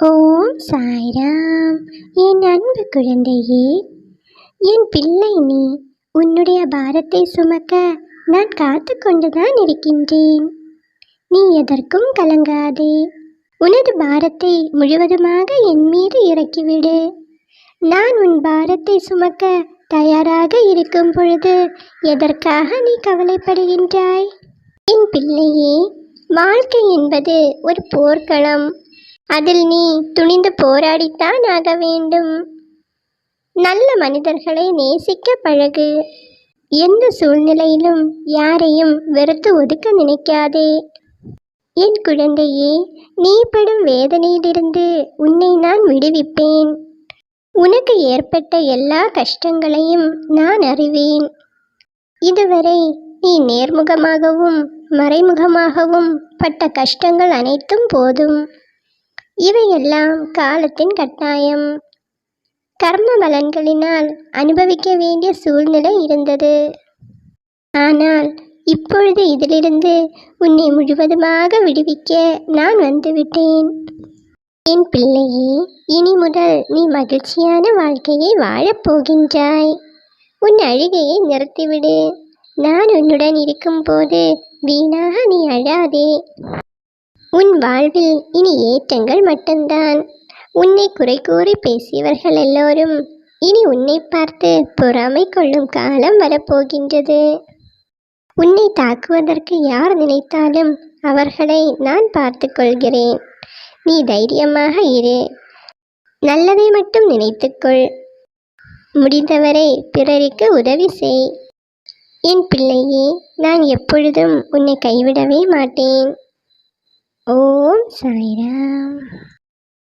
ஓம் சாய்ராம். என் அன்பு குழந்தையே, என் பிள்ளை நீ. உன்னுடைய பாரத்தை சுமக்க நான் காத்து கொண்டுதான் இருக்கின்றேன். நீ எதற்கும் கலங்காதே. உனது பாரத்தை முழுவதுமாக என் மீது இறக்கிவிடு. நான் உன் பாரத்தை சுமக்க தயாராக இருக்கும் பொழுது எதற்காக நீ கவலைப்படுகின்றாய்? என் பிள்ளையே, வாழ்க்கை என்பது ஒரு போர்க்களம். அதில் நீ துணிந்து போராடித்தான் ஆக வேண்டும். நல்ல மனிதர்களை நேசிக்க பழகு. எந்த சூழ்நிலையிலும் யாரையும் வெறுத்து ஒதுக்க நினைக்காதே. என் குழந்தையே, நீ படும் வேதனையிலிருந்து உன்னை நான் விடுவிப்பேன். உனக்கு ஏற்பட்ட எல்லா கஷ்டங்களையும் நான் அறிவேன். இதுவரை நீ நேர்முகமாகவும் மறைமுகமாகவும் பட்ட கஷ்டங்கள் அனைத்தும் போதும். இவையெல்லாம் காலத்தின் கட்டாயம். கர்ம பலன்களினால் அனுபவிக்க வேண்டிய சூழ்நிலை இருந்தது. ஆனால் இப்பொழுது இதிலிருந்து உன்னை முழுவதுமாக விடுவிக்க நான் வந்துவிட்டேன். என் பிள்ளையே, இனி முதல் நீ மகிழ்ச்சியான வாழ்க்கையை வாழப்போகின்றாய். உன் அழுகையை நிறுத்திவிடு. நான் உன்னுடன் இருக்கும்போது வீணாக நீ அழாதே. உன் வாழ்வில் இனி ஏற்றங்கள் மட்டும்தான். உன்னை குறை கூறி பேசியவர்கள் எல்லோரும் இனி உன்னை பார்த்து பொறாமை கொள்ளும் காலம் வரப்போகின்றது. உன்னை தாக்குவதற்கு யார் நினைத்தாலும் அவர்களை நான் பார்த்து கொள்கிறேன். நீ தைரியமாக இரு. நல்லதை மட்டும் நினைத்துக்கொள். முடிந்தவரை பிறருக்கு உதவி செய். என் பிள்ளையே, நான் எப்பொழுதும் உன்னை கைவிடவே மாட்டேன். ஓம் சாய்ராம்.